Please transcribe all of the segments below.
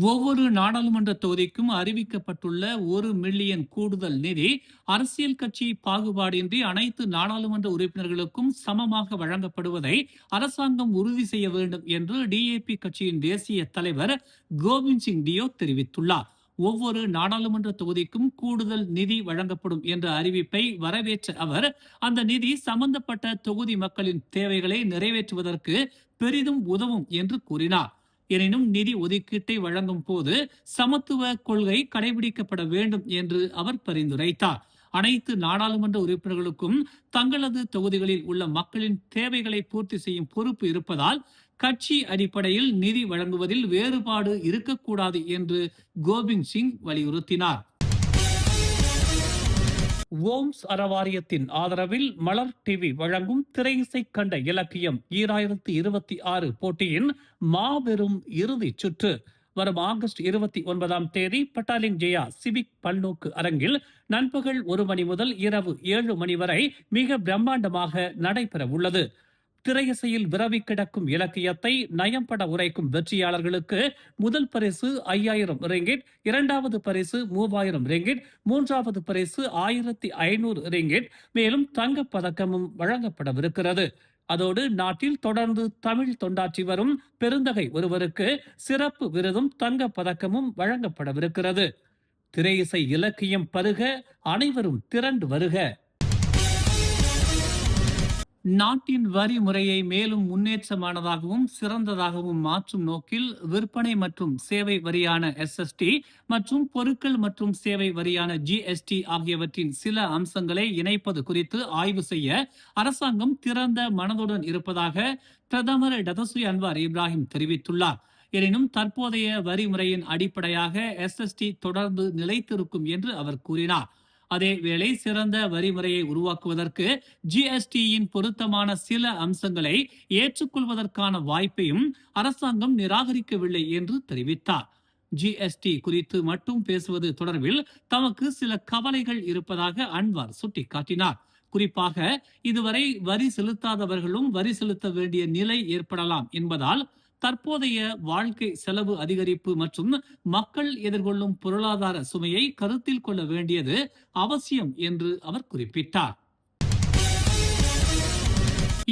ஒவ்வொரு நாடாளுமன்ற தொகுதிக்கும் அறிவிக்கப்பட்டுள்ள 1 மில்லியன் கூடுதல் நிதி அரசியல் கட்சி பாகுபாடின்றி அனைத்து நாடாளுமன்ற உறுப்பினர்களுக்கும் சமமாக வழங்கப்படுவதை அரசாங்கம் உறுதி செய்ய வேண்டும் என்று டிஏபி கட்சியின் தேசிய தலைவர் கோவிந்த் சிங் டியோ தெரிவித்துள்ளார். ஒவ்வொரு நாடாளுமன்ற தொகுதிக்கும் கூடுதல் நிதி வழங்கப்படும் என்ற அறிவிப்பை வரவேற்ற அவர், அந்த நிதி சம்பந்தப்பட்ட தொகுதி மக்களின் தேவைகளை நிறைவேற்றுவதற்கு பெரிதும் உதவும் என்று கூறினார். எனினும் நிதி ஒதுக்கீட்டை வழங்கும் போது சமத்துவ கொள்கை கடைபிடிக்கப்பட வேண்டும் என்று அவர் பரிந்துரைத்தார். அனைத்து நாடாளுமன்ற உறுப்பினர்களுக்கும் தங்களது தொகுதிகளில் உள்ள மக்களின் தேவைகளை பூர்த்தி செய்யும் பொறுப்பு இருப்பதால் கட்சி அடிப்படையில் நிதி வழங்குவதில் வேறுபாடு இருக்கக்கூடாது என்று கோவிந்த் சிங் வலியுறுத்தினார். ஓம்ஸ் அறவாரியத்தின் ஆதரவில் மலர் டிவி வழங்கும் திரையிசை கண்ட இலக்கியம் 2026 போட்டியின் மாபெரும் இறுதிச் சுற்று வரும் ஆகஸ்ட் 29ஆம் தேதி பட்டாலிங் ஜெயா சிவிக் பல்நோக்கு அரங்கில் நண்பகல் 1 மணி முதல் இரவு 7 மணி வரை மிக பிரம்மாண்டமாக நடைபெற உள்ளது. திரையிசையில் விரவி கிடக்கும் இலக்கியத்தை நயம்பட உரைக்கும் வெற்றியாளர்களுக்கு முதல் பரிசு 5000 ரிங்கிட், இரண்டாவது பரிசு 3000 ரிங்கிட், மூன்றாவது பரிசு 1500 ரிங்கிட், மேலும் தங்கப் பதக்கமும் வழங்கப்படவிருக்கிறது. அதோடு நாட்டில் தொடர்ந்து தமிழ் தொண்டாற்றி வரும் பெருந்தகை ஒருவருக்கு சிறப்பு விருதும் தங்கப் பதக்கமும் வழங்கப்படவிருக்கிறது. திரையிசை இலக்கியம் பருக, அனைவரும் திரண்டு வருக. நாட்டின் வரி முறையை மேலும் முன்னேற்றமானதாகவும் சிறந்ததாகவும் மாற்றும் நோக்கில் விற்பனை மற்றும் சேவை வரியான எஸ்எஸ்டி மற்றும் பொருட்கள் மற்றும் சேவை வரியான ஜிஎஸ்டி ஆகியவற்றின் சில அம்சங்களை இணைப்பது குறித்து ஆய்வு செய்ய அரசாங்கம் திறந்த மனதுடன் இருப்பதாக பிரதமர் டதஸ்ரீ அன்வார் இப்ராஹிம் தெரிவித்துள்ளார். எனினும் தற்போதைய வரி முறையின் அடிப்படையாக எஸ்எஸ்டி தொடர்ந்து நிலைத்திருக்கும் என்று அவர் கூறினார். அதேவேளை சிறந்த வரிமுறையை உருவாக்குவதற்கு ஜிஎஸ்டியின் பொருத்தமான சில அம்சங்களை ஏற்றுக்கொள்வதற்கான வாய்ப்பையும் அரசாங்கம் நிராகரிக்கவில்லை என்று தெரிவித்தார். ஜிஎஸ்டி குறித்து மட்டும் பேசுவது தொடர்பில் தமக்கு சில கவலைகள் இருப்பதாக அன்வார் சுட்டிக்காட்டினார். குறிப்பாக இதுவரை வரி செலுத்தாதவர்களும் வரி செலுத்த வேண்டிய நிலை ஏற்படலாம் என்பதால் தற்போதைய வாழ்க்கை செலவு அதிகரிப்பு மற்றும் மக்கள் எதிர்கொள்ளும் பொருளாதார சுமையை கருத்தில் கொள்ள வேண்டியது அவசியம் என்று அவர் குறிப்பிட்டார்.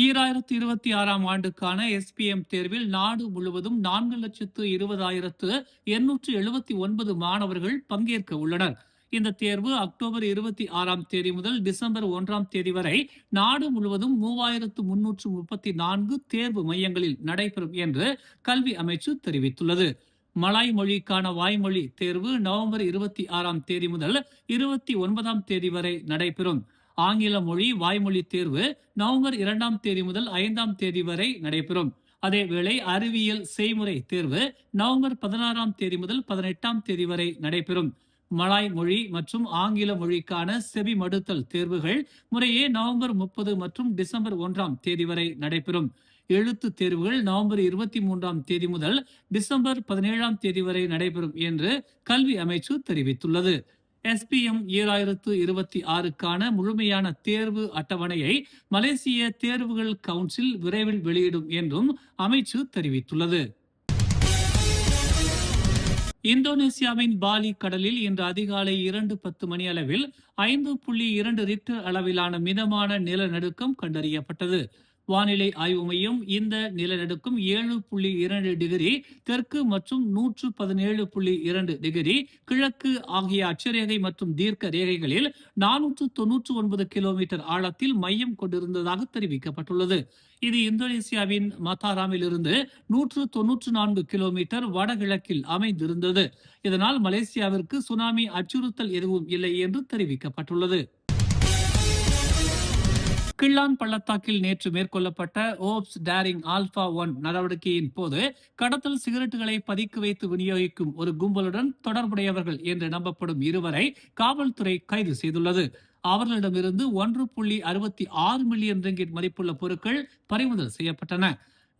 2026ஆம் ஆண்டுக்கான எஸ்பிஎம் தேர்வில் நாடு முழுவதும் 4,20,879 மாணவர்கள் பங்கேற்க உள்ளனர். இந்த தேர்வு அக்டோபர் 26ஆம் தேதி முதல் டிசம்பர் 1ஆம் தேதி வரை நாடு முழுவதும் 3,334 தேர்வு மையங்களில் நடைபெறும் என்று கல்வி அமைச்சு தெரிவித்துள்ளது. மலாய் மொழிக்கான வாய்மொழி தேர்வு நவம்பர் 26ஆம் தேதி முதல் 29ஆம் தேதி வரை நடைபெறும். ஆங்கில மொழி வாய்மொழி தேர்வு நவம்பர் 2ஆம் தேதி முதல் 5ஆம் தேதி வரை நடைபெறும். அதேவேளை அறிவியல் செய்முறை தேர்வு நவம்பர் 16ஆம் தேதி முதல் 18ஆம் தேதி வரை நடைபெறும். மலாய் மொழி மற்றும் ஆங்கில மொழிக்கான செவி மடுத்தல் தேர்வுகள் முறையே நவம்பர் 30 மற்றும் டிசம்பர் 1ஆம் தேதி வரை நடைபெறும். எழுத்து தேர்வுகள் நவம்பர் 23ஆம் தேதி முதல் டிசம்பர் 17ஆம் தேதி வரை நடைபெறும் என்று கல்வி அமைச்சு தெரிவித்துள்ளது. எஸ்பிஎம் 2026க்கான முழுமையான தேர்வு அட்டவணையை மலேசிய தேர்வுகள் கவுன்சில் விரைவில் வெளியிடும் என்றும் அமைச்சு தெரிவித்துள்ளது. இந்தோனேசியாவின் பாலி கடலில் இன்று அதிகாலை 2:10 மணி அளவில் 5.2 ரிக்டர் அளவிலான மிதமான நிலநடுக்கம் கண்டறியப்பட்டது. வானிலை ஆய்வு மையம் இந்த நிலநடுக்கம் 7.2 டிகிரி தெற்கு மற்றும் 117.2 டிகிரி கிழக்கு ஆகிய அட்சரேகை மற்றும் தீர்க்க ரேகைகளில் 499 கிலோமீட்டர் ஆழத்தில் மையம் கொண்டிருந்ததாக தெரிவிக்கப்பட்டுள்ளது. இது இந்தோனேசியாவின் மத்தாராமில் இருந்து 194 கிலோமீட்டர் வடகிழக்கில் அமைந்திருந்தது. இதனால் மலேசியாவிற்கு சுனாமி அச்சுறுத்தல் எதுவும் இல்லை என்று தெரிவிக்கப்பட்டுள்ளது. கிள்ளான் பள்ளத்தாக்கில் நேற்று மேற்கொள்ளப்பட்ட ஓப்ஸ் டேரிங் ஆல்பா 1 நடவடிக்கையின் போது கடத்தல் சிகரெட்டுகளை பதுக்கி வைத்து விநியோகிக்கும் ஒரு கும்பலுடன் தொடர்புடையவர்கள் என்று நம்பப்படும் 2 காவல்துறை கைது செய்துள்ளது. அவர்களிடமிருந்து 1.66 மில்லியன் ரிங்கிட் மதிப்புள்ள பொருட்கள் பறிமுதல் செய்யப்பட்டன.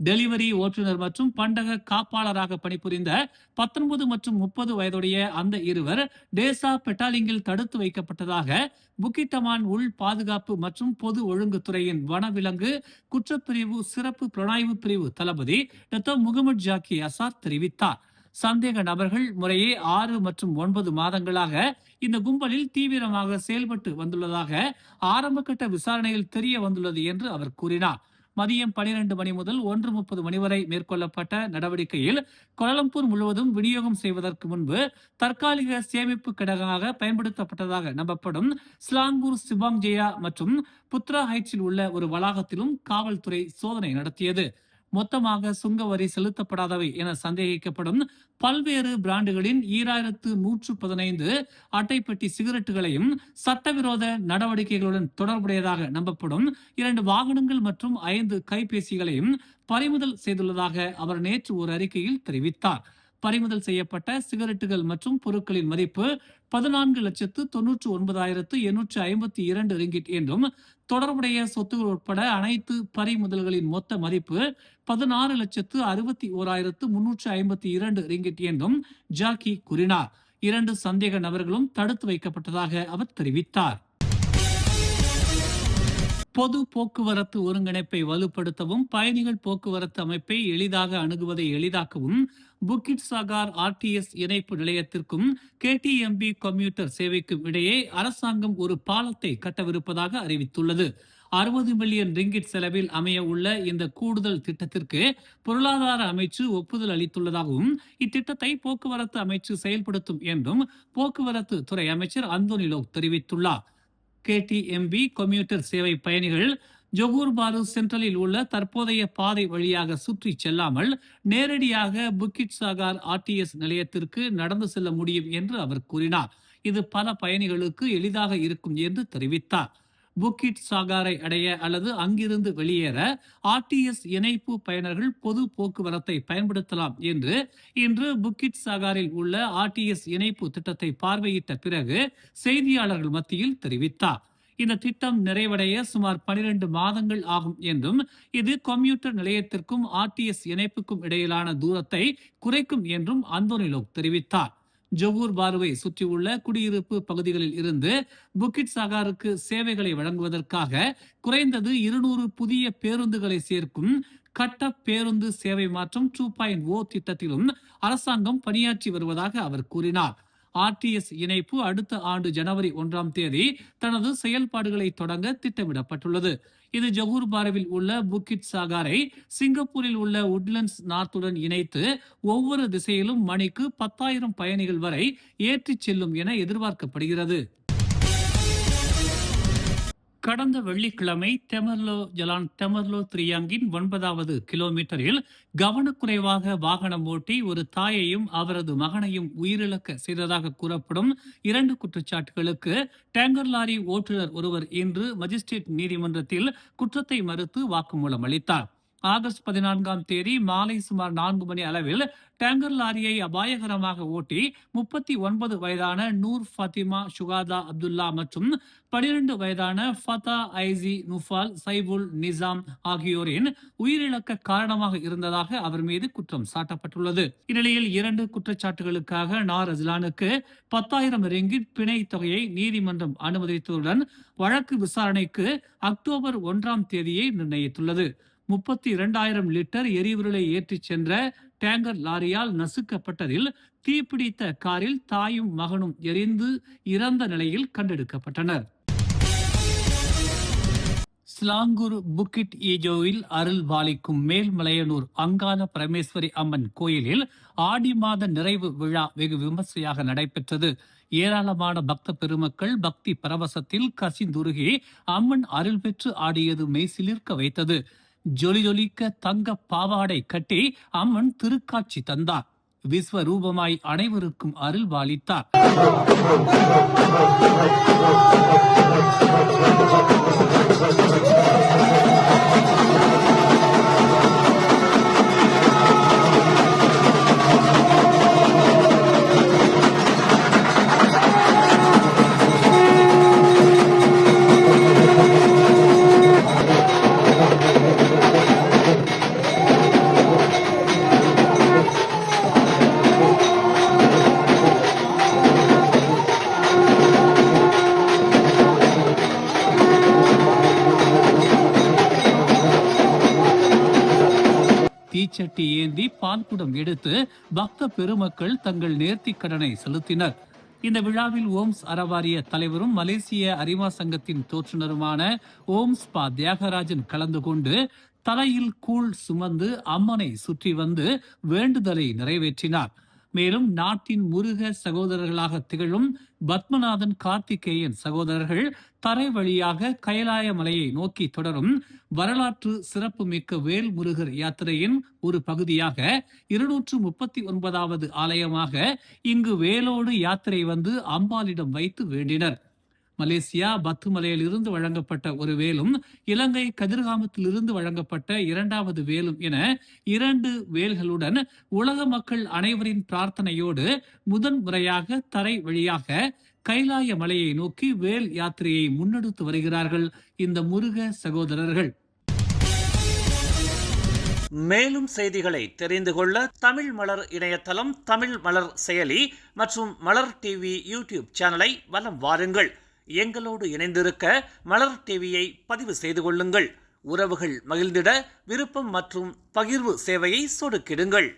டெலிவரி ஓட்டுநர் மற்றும் பண்டக காப்பாளராக பணிபுரிந்த 19 மற்றும் 30 வயதுடைய அந்த 2 டேசா பெட்டாலிங்கில் தடுத்து வைக்கப்பட்டதாக புக்கிட்டமான் உள் பாதுகாப்பு மற்றும் பொது ஒழுங்குத்துறையின் வனவிலங்கு குற்றப்பிரிவு சிறப்பு புலனாய்வு பிரிவு தளபதி டாக்டர் முகமது ஜாக்கி அசார் தெரிவித்தார். சந்தேக நபர்கள் முறையே 6 மற்றும் 9 மாதங்களாக இந்த கும்பலில் தீவிரமாக செயல்பட்டு வந்துள்ளதாக ஆரம்பகட்ட விசாரணையில் தெரிய வந்துள்ளது என்று அவர் கூறினார். மதியம் 12 மணி முதல் 1:30 மணி வரை மேற்கொள்ளப்பட்ட நடவடிக்கையில் கோலாலம்பூர் முழுவதும் விநியோகம் செய்வதற்கு முன்பு தற்காலிக சேமிப்பு கிடங்காக பயன்படுத்தப்பட்டதாக நம்பப்படும் ஸ்லாங்கூர் சிபாங் ஜெயா மற்றும் புத்ரா ஹைட்ஸில் உள்ள ஒரு வளாகத்திலும் காவல்துறை சோதனை நடத்தியது. மொத்தமாக சுங்க வரி செலுத்தப்படாதவை என சந்தேகிக்கப்படும் பல்வேறு பிராண்டுகளின் 2115 அட்டைப்பட்டி சிகரெட்டுகளையும் சட்டவிரோத நடவடிக்கைகளுடன் தொடர்புடையதாக நம்பப்படும் 2 வாகனங்கள் மற்றும் 5 கைபேசிகளையும் பறிமுதல் செய்துள்ளதாக அவர் நேற்று ஒரு அறிக்கையில் தெரிவித்தார். பறிமுதல் செய்யப்பட்ட சிகரெட்டுகள் மற்றும் பொருட்களின் மதிப்பு 14,99,852 ரிங்கிட் என்றும் தொடர்புடைய சொத்துகள் உட்பட அனைத்து பறிமுதல்களின் மொத்த மதிப்பு 16,61,352 ரிங்கிட் என்றும் ஜாக்கி கூறினார். 2 சந்தேக நபர்களும் தடுத்து வைக்கப்பட்டதாக அவர் தெரிவித்தார். பொது போக்குவரத்து ஒருங்கிணைப்பை வலுப்படுத்தவும் பயணிகள் போக்குவரத்து அமைப்பை எளிதாக அணுகுவதை எளிதாக்கவும் புக்கிட் சாகார் ஆர்டிஎஸ் இணைப்பு நிலையத்திற்கும் KTMB கம்யூட்டர் சேவைக்கும் இடையே அரசாங்கம் ஒரு பாலத்தை கட்டவிருப்பதாக அறிவித்துள்ளது. 60 மில்லியன் ரிங்கிட் செலவில் அமைய உள்ள இந்த கூடுதல் திட்டத்திற்கு பொருளாதார அமைச்சு ஒப்புதல் அளித்துள்ளதாகவும் இத்திட்டத்தை போக்குவரத்து அமைச்சு செயல்படுத்தும் என்றும் போக்குவரத்து துறை அமைச்சர் அந்தோனி லோக் தெரிவித்துள்ளார். KTMB கம்யூட்டர் சேவை பயணிகள் ஜொகூர் பாரு சென்ட்ரலில் உள்ள தற்போதைய பாதை வழியாக சுற்றி செல்லாமல் நேரடியாக புக்கிட் சாகார் ஆர்டிஎஸ் நிலையத்திற்கு நடந்து செல்ல முடியும் என்று அவர் கூறினார். இது பல பயணிகளுக்கு எளிதாக இருக்கும் என்று தெரிவித்தார். புக்கிட் சாகாரை அடைய அல்லது அங்கிருந்து வெளியேற ஆர்டிஎஸ் இணைப்பு பயனர்கள் பொது போக்குவரத்தை பயன்படுத்தலாம் என்று இன்று புக்கிட் சாகாரில் உள்ள ஆர்டிஎஸ் இணைப்பு திட்டத்தை பார்வையிட்ட பிறகு செய்தியாளர்கள் மத்தியில் தெரிவித்தார். இந்த திட்டம் நிறைவடைய சுமார் 12 மாதங்கள் ஆகும் என்றும் இது கம்யூட்டர் நிலையத்திற்கும் ஆர்டிஎஸ் இணைப்புக்கும் இடையிலான தூரத்தை குறைக்கும் என்றும் அந்தோனி லோக் தெரிவித்தார். ஜொகூர் பாருவை சுற்றியுள்ள குடியிருப்பு பகுதிகளில் இருந்து புக்கிட் சாகாருக்கு சேவைகளை வழங்குவதற்காக குறைந்தது 200 புதிய பேருந்துகளை சேர்க்கும் கட்ட பேருந்து சேவை மாற்றம் 2.0 திட்டத்திலும் அரசாங்கம் பணியாற்றி வருவதாக அவர் கூறினார். ஆர்டிஎஸ் இணைப்பு அடுத்த ஆண்டு ஜனவரி 1ஆம் தேதி தனது செயல்பாடுகளை தொடங்க திட்டமிடப்பட்டுள்ளது. இது ஜொகூர் பாருவில் உள்ள புக்கிட் சாகாரை சிங்கப்பூரில் உள்ள உட்லண்ட்ஸ் நார்த்துடன் இணைத்து ஒவ்வொரு திசையிலும் மணிக்கு 10,000 பயணிகள் வரை ஏற்றிச் செல்லும் என எதிர்பார்க்கப்படுகிறது. கடந்த வெள்ளிக்கிழமை தெமர்லோ ஜலான் தெமர்லோ திரியாங்கின் 9வது கிலோமீட்டரில் கவனக்குறைவாக வாகனம் ஓட்டி ஒரு தாயையும் அவரது மகனையும் உயிரிழக்க செய்ததாக கூறப்படும் 2 குற்றச்சாட்டுகளுக்கு டேங்கர் லாரி ஓட்டுநர் ஒருவர் இன்று மஜிஸ்ட்ரேட் நீதிமன்றத்தில் குற்றத்தை மறுத்து வாக்குமூலம் அளித்தார். ஆகஸ்ட் 14ஆம் தேதி மாலை சுமார் 4 மணி அளவில் டேங்கர் லாரியை அபாயகரமாக ஓட்டி 39 வயதான நூர் ஃபாத்திமா சுகாதா அப்துல்லா மற்றும் 12 வயதான ஃபதா ஐசி நுஃபால் சைபுல் நிசாம் ஆகியோரின் உயிரிழக்க காரணமாக இருந்ததாக அவர் மீது குற்றம் சாட்டப்பட்டுள்ளது. இந்நிலையில் 2 குற்றச்சாட்டுகளுக்காக நார் அஸ்லானுக்கு 10,000 ரிங்கிட் பிணை தொகையை நீதிமன்றம் அனுமதித்ததுடன் வழக்கு விசாரணைக்கு அக்டோபர் 1ஆம் தேதியை நிர்ணயித்துள்ளது. 32,000 லிட்டர் எரிபொருளை ஏற்றிச் சென்ற டேங்கர் லாரியால் நசுக்கப்பட்டதில் தீப்பிடித்த காரில் தாயும் மகனும் எரிந்து இறந்த நிலையில் கண்டெடுக்கப்பட்டனர். ஸ்லாங்கூர் புக்கிட் ஈஜோவில் அருள் பாலிக்கும் மேல்மலையனூர் அங்காள பரமேஸ்வரி அம்மன் கோயிலில் ஆடி மாத நிறைவு விழா வெகு விமர்சையாக நடைபெற்றது. ஏராளமான பக்த பெருமக்கள் பக்தி பரவசத்தில் கசிந்துருகி அம்மன் அருள் பெற்று ஆடியது மெய்சிலிர்க்க வைத்தது. ஜொலி ஜொலிக்க தங்க பாவாடை கட்டி அம்மன் திருக்காட்சி தந்தார். விஸ்வரூபமாய் அனைவருக்கும் அருள் பாலித்தார். தீச்சட்டி ஏந்தி பால்குடம் எடுத்து பக்த பெருமக்கள் தங்கள் நேர்த்திக் கடனை செலுத்தினர். இந்த விழாவில் ஓம்ஸ் அறவாரிய தலைவரும் மலேசிய அரிமா சங்கத்தின் தோற்றுநருமான ஓம்ஸ் பா தியாகராஜன் கலந்து கொண்டு தலையில் கூழ் சுமந்து அம்மனை சுற்றி வந்து வேண்டுதலை நிறைவேற்றினார். மேலும் நாட்டின் முருக சகோதரர்களாக திகழும் பத்மநாதன் கார்த்திகேயன் சகோதரர்கள் தரை வழியாக கைலாய மலையை நோக்கி தொடரும் வரலாற்று சிறப்புமிக்க வேல் முருகர் யாத்திரையின் ஒரு பகுதியாக 239வது ஆலயமாக இங்கு வேலோடு யாத்திரை வந்து அம்பாளிடம் வைத்து வேண்டினர். மலேசியா பத்துமலையில் இருந்து வழங்கப்பட்ட ஒரு வேலும் இலங்கை கதிர்காமத்தில் இருந்து வழங்கப்பட்ட 2வது வேலும் என 2 வேல்களுடன் உலக மக்கள் அனைவரின் பிரார்த்தனையோடு முதன் முறையாக தரை வழியாக கைலாய மலையை நோக்கி வேல் யாத்திரையை முன்னெடுத்து வருகிறார்கள் இந்த முருக சகோதரர்கள். மேலும் செய்திகளை தெரிந்து கொள்ள தமிழ் மலர் இணையதளம், தமிழ் மலர் செயலி மற்றும் மலர் டிவி யூடியூப் சேனலை வலம் வாருங்கள். எங்களோடு இணைந்திருக்க மலர் டிவியை பதிவு செய்து கொள்ளுங்கள். உறவுகள் மகிழ்ந்திட விருப்பம் மற்றும் பகிர்வு சேவையை சொடுக்கிடுங்கள்.